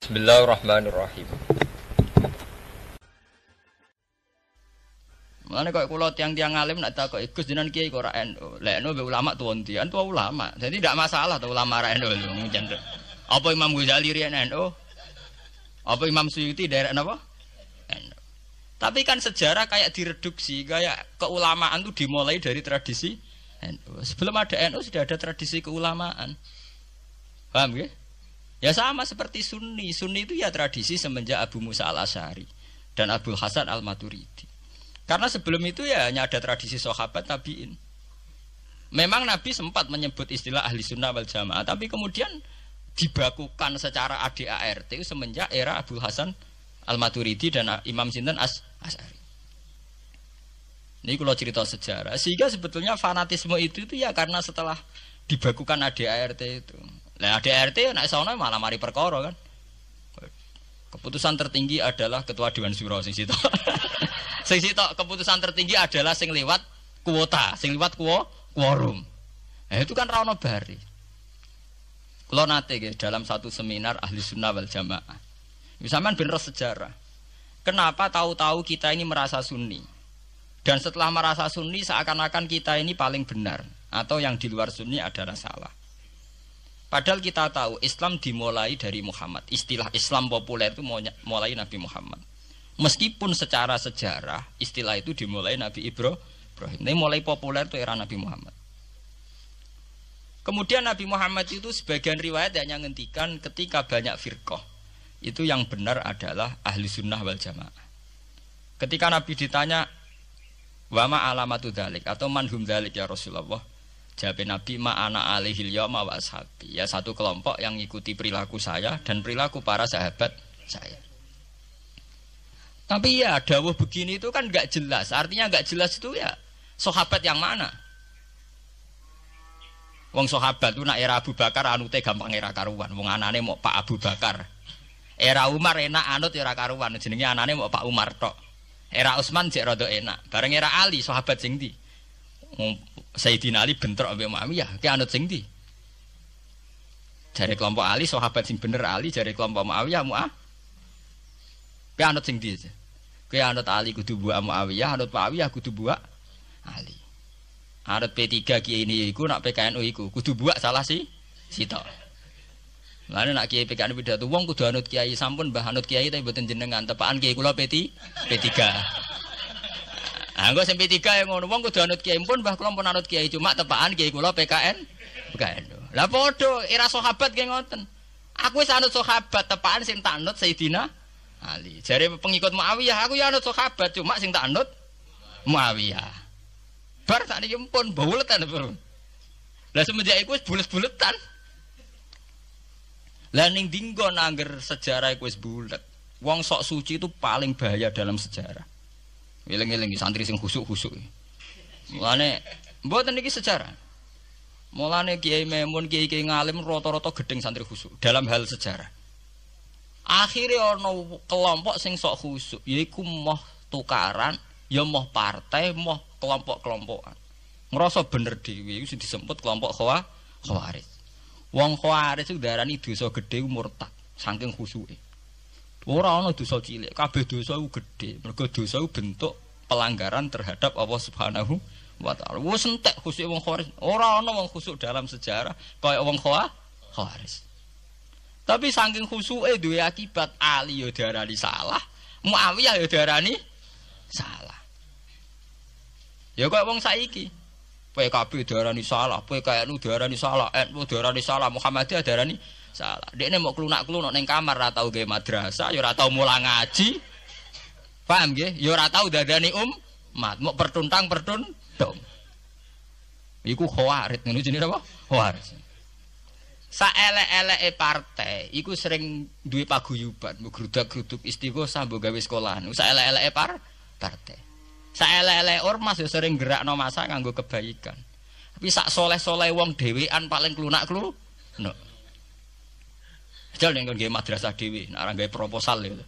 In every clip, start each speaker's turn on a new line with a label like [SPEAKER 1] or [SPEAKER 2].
[SPEAKER 1] Bismillahirrahmanirrahim.
[SPEAKER 2] Mulane kok kula tiang-tiang alim nak takok Gus jenengan kiai kok ora NU. Lek NU mbek ulama tuwon tian tua ulama. Jadi tidak masalah tuh ulama ra NU lho cenderung. Apa Imam Ghazali riyen NU? Apa Imam Suyuti daerah napa? NU. Tapi kan sejarah kayak direduksi, kayak keulamaan itu dimulai dari tradisi NU. Sebelum ada NU sudah ada tradisi keulamaan. Paham ya? Ya sama seperti Sunni. Sunni itu ya tradisi semenjak Abu Musa al-Asy'ari dan Abdul Hasan al-Maturidi. Karena sebelum itu ya hanya ada tradisi sahabat tabi'in. Memang Nabi sempat menyebut istilah ahli sunnah wal jamaah, tapi kemudian dibakukan secara ADART semenjak era Abdul Hasan al-Maturidi dan Imam Sinten Asy'ari. Ini kalau cerita sejarah, sehingga sebetulnya fanatisme itu ya karena setelah dibakukan ADART itu. Nah ADART nek sono malah mari perkara kan. Keputusan tertinggi adalah ketua Dewan Syuro sing sitok. Sing sitok keputusan tertinggi adalah sing liwat kuota, sing liwat quorum. Nah, itu kan ra ono bari. Kula nate nggih dalam satu seminar ahli sunnah wal jamaah. Sampeyan bener sejarah. Kenapa tahu-tahu kita ini merasa sunni? Dan setelah merasa sunni seakan-akan kita ini paling benar atau yang di luar sunni adalah salah. Padahal kita tahu Islam dimulai dari Muhammad. Istilah Islam populer itu mulai Nabi Muhammad. Meskipun secara sejarah istilah itu dimulai Nabi Ibrahim. Ini mulai populer itu era Nabi Muhammad. Kemudian Nabi Muhammad itu sebagian riwayat hanya ngendikan ketika banyak firqah. Itu yang benar adalah ahli sunnah wal jamaah. Ketika Nabi ditanya wama alamatu dzalik atau manhum dzalik ya Rasulullah. Jawab Nabi ma'ana alihil yawma wa ashabi. Ya satu kelompok yang mengikuti perilaku saya dan perilaku para sahabat saya. Tapi ya dawuh begini itu kan enggak jelas. Artinya enggak jelas itu ya sahabat yang mana? Wong sahabat itu nak era Abu Bakar anute gampang era karuan. Wong anane mau Pak Abu Bakar. Era Umar enak anut era karuan. Jenenge anane mau Pak Umar tok. Era Utsman jek rada enak. Bareng era Ali sahabat sing ndi? Sayyidina Ali bentrok ambek Muawiyah, ki anut sing ndi? Jare kelompok Ali sahabat sing bener Ali, jare kelompok Muawiyah ki anut sing ndi? Ki anut Ali kudu buak Muawiyah, anut Muawiyah kudu buak Ali. Anut P3 kiai ini iku nak PKNU iku kudu buak salah sitok. Lane nak kiai PKNU pidato wong kudu anut kiai sampun mbah anut kiai tapi mboten jenengan tepaan kiai kula P3. Anggo sing P3 yang ngono wong kudu anut kiai pun mbah kula pun anut kiai cuma tepaan kiai kula PKNU. Lah padha era sahabat nggih ngoten. Aku wis anut sahabat tepaan sing tak anut Sayyidina Ali. Jare pengikut Muawiyah aku ya anut sahabat cuma sing tak anut Muawiyah. Bar sakniki pun buletan bro. Lah semenjak iku wis bulet-buletan. Lah ning dinggo nangger sejarah iku wis bulet. Wong sok suci itu paling bahaya dalam sejarah. Eling-eling santri sing khusuk-khusuk. Mulane mboten iki sejarah. Mulane Kiai Memun, kiai-kiai ngalim rata-rata gedeng santri khusuk dalam hal sejarah. Akhirnya ana kelompok sing sok khusuk, yaiku moh tukaran, ya moh partai, moh kelompok-kelompokan. Ngrasa bener dhewe iku sing disebut kelompok Khawarij. Wong Khawarij iku darani dosa gedhe murtad saking khusuke. Ora ana dosa cilik, kabeh dosa iku gedhe. Mergo dosa iku bentuk pelanggaran terhadap Allah Subhanahu wa taala. Wis entek khusuk wong Khawarij. Ora ana wong khusuk dalam sejarah kaya wong Khawarij. Tapi saking khusuke duwe akibat Ali ya diarani salah, Muawiyah ya diarani salah. Ya kaya wong saiki. PKB diarani salah, PKNU diarani salah, NU diarani salah, Muhammadiyah diarani salah. Dekne mau klunak-klunak ning kamar ora tau gawe madrasah, ya ora tau mulang ngaji. Paham nggih? Ya ora tau dadani umat, mau pertuntang-pertuntung. Iku Khawarij, ngono jenenge apa? Khawarij. Saelek-eleke partai iku sering duwe paguyuban, mbok grudak-gruduk istighosah mbok gawe sekolahan. Saelek-eleke partai. Saelek-eleke ormas ya sering gerakno masa kanggo kebaikan. Tapi sak soleh-soleh wong dhewean paling klunak-kluk. No. Jal ning nggon madrasah dhewe, nek ora gawe proposal lho.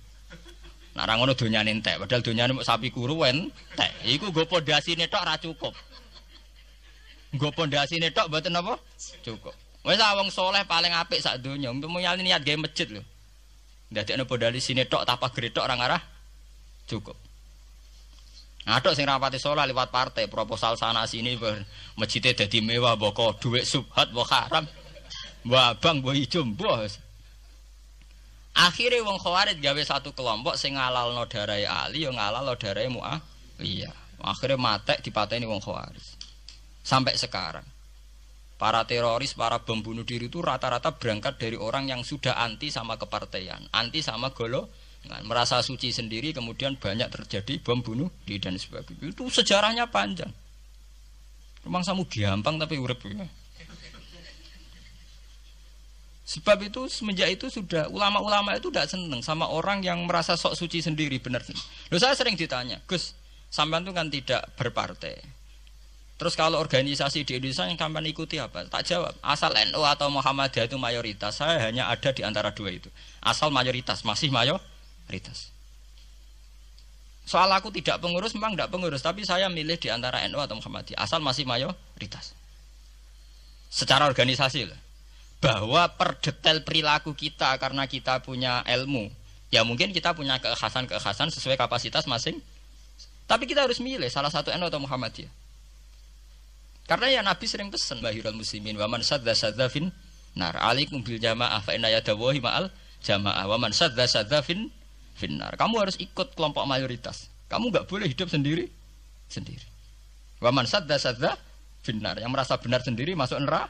[SPEAKER 2] Nek ora ngono donyane entek, padahal donyane mung sapi kuru entek. Iku nggo pondasine tok ora cukup. Nggo pondasine tok mboten apa? Cukup. Wis wong soleh paling apik sak donya, untuk nyali niat gawe masjid lho. Ndadekno bodali sine tok tapak gretok orang arah cukup. Adok sing rapati sholat lewat partai proposal sana sini masjidnya dadi mewah mbok dhuwit subhat mbok haram. Mbok abang mbok ijo mbok. Akhire wong Khawarij gawe satu kelompok sing ngalalno darahe Ali ya ngalalno darahe Muawiyah. Akhirnya matek dipateni wong Khawarij. Sampai sekarang para teroris, para bom bunuh diri itu rata-rata berangkat dari orang yang sudah anti sama kepartaian, anti sama golongan, merasa suci sendiri, kemudian banyak terjadi bom bunuh diri dan sebagainya. Itu sejarahnya panjang. Memang samu gampang tapi urip ya. Sebab itu semenjak itu sudah ulama-ulama itu tidak seneng sama orang yang merasa sok suci sendiri benar. Loh, saya sering ditanya, Gus, sampean itu kan tidak berpartai. Terus kalau organisasi di Indonesia yang sampean ikuti apa? Tak jawab. Asal NU atau Muhammadiyah itu mayoritas, saya hanya ada di antara dua itu. Asal mayoritas, masih mayoritas. Soal aku tidak pengurus, memang tidak pengurus, tapi saya milih di antara NU atau Muhammadiyah. Asal masih mayoritas. Secara organisasi lah. Bahwa per detail perilaku kita karena kita punya ilmu, ya mungkin kita punya keekhasan sesuai kapasitas masing. Tapi kita harus milih salah satu NU atau Muhammadiyah. Karena ya Nabi sering pesan bahirul muslimin wa man sadza fin nar alaikum bil jamaah fa inna yadawahi ma'al jamaah wa man sadza fin nar. Kamu harus ikut kelompok mayoritas. Kamu enggak boleh hidup sendiri. Wa man sadza fin nar, yang merasa benar sendiri masuk neraka.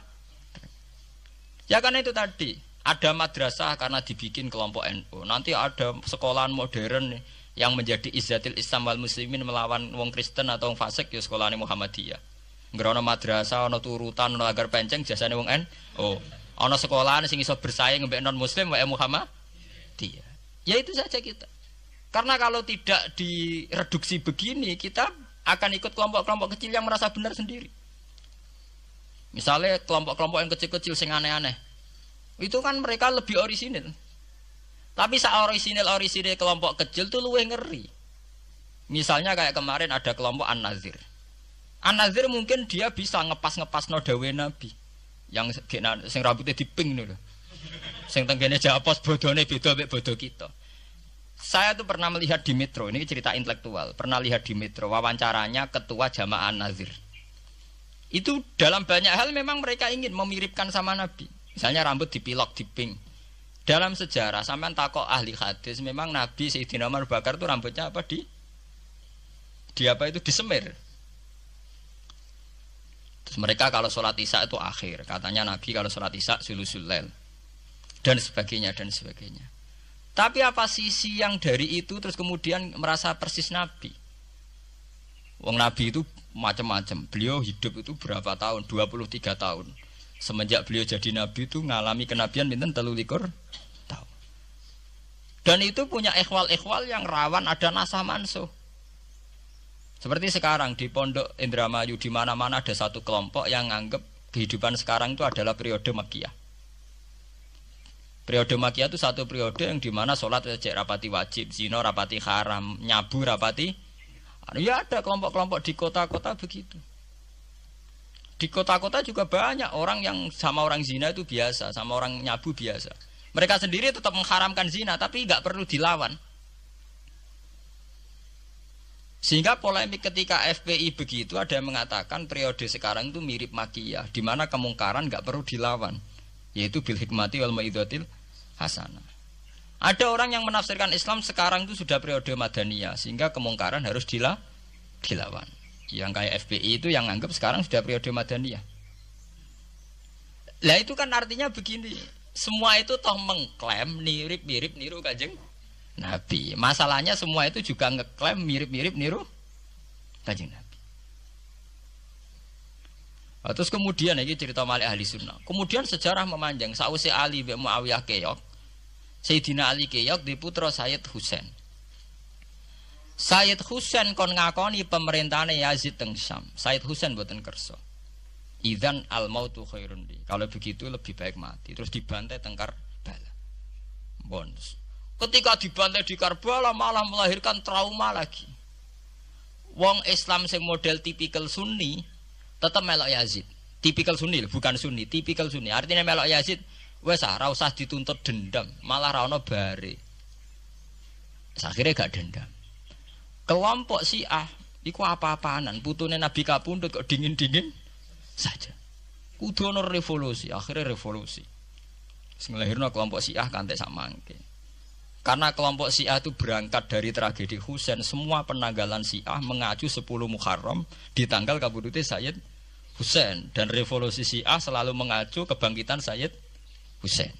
[SPEAKER 2] Ya karena itu tadi, ada madrasah karena dibikin kelompok NU. Nanti ada sekolahan modern yang menjadi izzatil Islam wal muslimin melawan wong Kristen atau wong fasik ya sekolahane Muhammadiyah. Ngerono madrasah, ono turutan, ono agar penceng jasane wong NU. Ono sekolahan sing iso bersaing mbek non muslim wae Muhammadiyah. Ya itu saja kita. Karena kalau tidak direduksi begini, kita akan ikut kelompok-kelompok kecil yang merasa benar sendiri. Misalnya kelompok-kelompok yang kecil-kecil sing aneh-aneh. Itu kan mereka lebih orisinil. Tapi orisinil kelompok kecil tuh luwih ngeri. Misalnya kayak kemarin ada kelompok An-Nazir. An-Nazir mungkin dia bisa ngepas no dawe Nabi. Yang sing rambutnya diping lho. Sing tenggene japos bodone beda mek bodo kita. Saya tuh pernah melihat di Metro, ini cerita intelektual. Pernah lihat di Metro wawancaranya ketua Jamaah An-Nazir. Itu dalam banyak hal memang mereka ingin memiripkan sama Nabi. Misalnya rambut dipilok, diping. Dalam sejarah sampean takok ahli hadis, memang Nabi Sayyidina Umar Bakar itu rambutnya apa di apa itu disemir. Terus mereka kalau sholat isya itu akhir, katanya Nabi kalau sholat isya sulusul lail dan sebagainya dan sebagainya. Tapi apa sisi yang dari itu terus kemudian merasa persis Nabi? Wong Nabi itu macam-macam. Beliau hidup itu berapa tahun? 23 tahun. Semenjak beliau jadi Nabi itu ngalami kenabian pinten 33 tahun. Dan itu punya ikhwal-ikhwal yang rawan ada nasah mansuh. Seperti sekarang di Pondok Indramayu di mana-mana ada satu kelompok yang anggap kehidupan sekarang itu adalah periode Makkiyah. Periode Makkiyah itu satu periode yang dimana sholat cek rapati wajib, zina rapati haram, nyabu rapati. Ya ada kelompok-kelompok di kota-kota begitu. Di kota-kota juga banyak orang yang sama orang zina itu biasa, sama orang nyabu biasa. Mereka sendiri tetap mengharamkan zina, tapi nggak perlu dilawan. Sehingga polemik ketika FPI begitu ada yang mengatakan periode sekarang itu mirip Makkiyah, di mana kemungkaran nggak perlu dilawan, yaitu bil hikmati wal mau'izatil hasanah. Ada orang yang menafsirkan Islam sekarang itu sudah periode Madaniyah, sehingga kemungkaran harus dilawan. Yang kayak FPI itu yang anggap sekarang sudah periode Madaniyah. Lah itu kan artinya begini, semua itu toh mengklaim mirip-mirip niru Kanjeng Nabi. Masalahnya semua itu juga ngeklaim mirip-mirip niru Kanjeng Nabi. Terus kemudian ini cerita Malik ahli sunnah. Kemudian sejarah memanjang. Sausé Ali bin Muawiyah keok, Sayyidina Ali keok di putra Sayyid Husain. Sayyid Husain kon ngakoni pemerintahane Yazid teng Syam. Sayyid Husain mboten kersa. Idzan al mautu khairun li. Kalau begitu lebih baik mati. Terus dibantai teng Karbala. Bonus. Ketika dibantai di Karbala malah melahirkan trauma lagi. Wong Islam sing model tipikal Sunni tetap melok Yazid. Tipikal Sunni bukan Sunni, tipikal Sunni. Artinya melok Yazid wes ora usah dituntut dendam, malah ra ono bare. Akhirnya gak dendam. Kelompok Syiah iku apa-apaanan, putune Nabi kapundhut kok dingin-dingin saja. Kudu ono revolusi, akhirnya revolusi. Ngelahirno kelompok Syiah kanthi sak mangke. Karena kelompok Syiah itu berangkat dari tragedi Husain, semua penanggalan Syiah mengacu 10 Muharram di tanggal kabudute Sayyid Husain, dan revolusi Syiah selalu mengacu kebangkitan Sayyid Husain.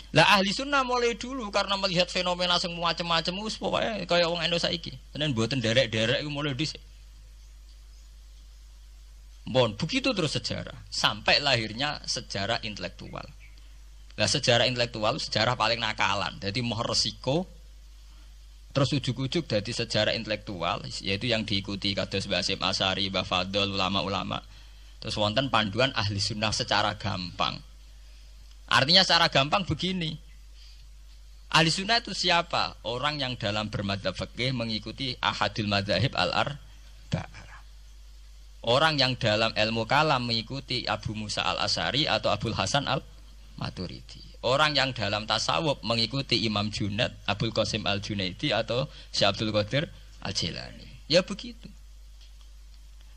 [SPEAKER 2] Lah ahli sunnah mulai dulu karena melihat fenomena sing macam-macam wis pokoke kaya wong Indonesia saiki. Tenan mboten derek-derek iku mulai dhisik. Bon, begitu terus sejarah sampai lahirnya sejarah intelektual. Lah sejarah intelektual sejarah paling nakalan. Jadi moh resiko terus ujuk-ujuk dari sejarah intelektual yaitu yang diikuti kados Mbah Hasyim Asy'ari, Mbah Fadl, ulama-ulama. Terus wonten panduan ahli sunnah secara gampang. Artinya secara gampang begini. Ahli sunnah itu siapa? Orang yang dalam bermadzhab fikih mengikuti ahadul madzahib al-arba'ah. Orang yang dalam ilmu kalam mengikuti Abu Musa al-Asy'ari atau Abul Hasan al-Maturidi. Orang yang dalam tasawuf mengikuti Imam Junaid, Abul Qasim al-Junaidi atau Syekh Abdul Qadir al-Jilani. Ya begitu.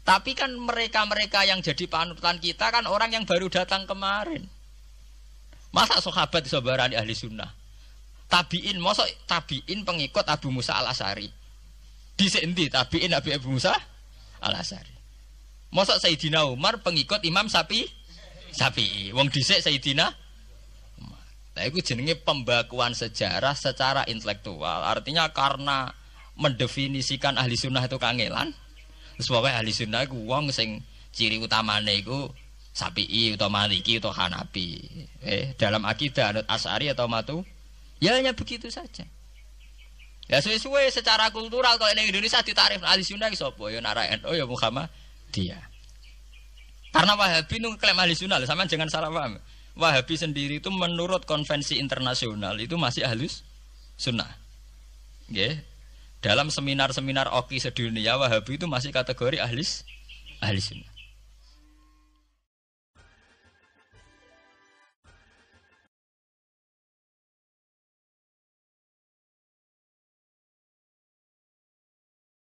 [SPEAKER 2] Tapi kan mereka-mereka yang jadi panutan kita kan orang yang baru datang kemarin. Masa sahabat disobarani ahli sunnah? Tabiin, masa tabiin pengikut Abu Musa al-Asy'ari? Dhisik endi tabiin Abu Musa al-Asy'ari? Masa Sayyidina Umar pengikut Imam Syafi'i? Wong dhisik Sayyidina Umar. Nah itu jenenge pembakuan sejarah secara intelektual. Artinya karena mendefinisikan ahli sunnah itu kangelan. Terus pokoknya ahli sunnah itu wong sing ciri utamane iku Syafi'i atau Maliki atau Hanafi. Dalam akidah anut Asy'ari atau Matu. Ya hanya begitu saja. Ya suwe-suwe secara kultural kalau di Indonesia ditarif ahli sunnah ki sapa? Ya NU ya Muhammadiyah. Karena Wahabi itu klaim ahli sunnah, sama jangan salah paham. Wahabi sendiri itu menurut konvensi internasional itu masih ahlus sunnah. Okay. Dalam seminar-seminar OKI sedunia Wahabi itu masih kategori ahli sunnah.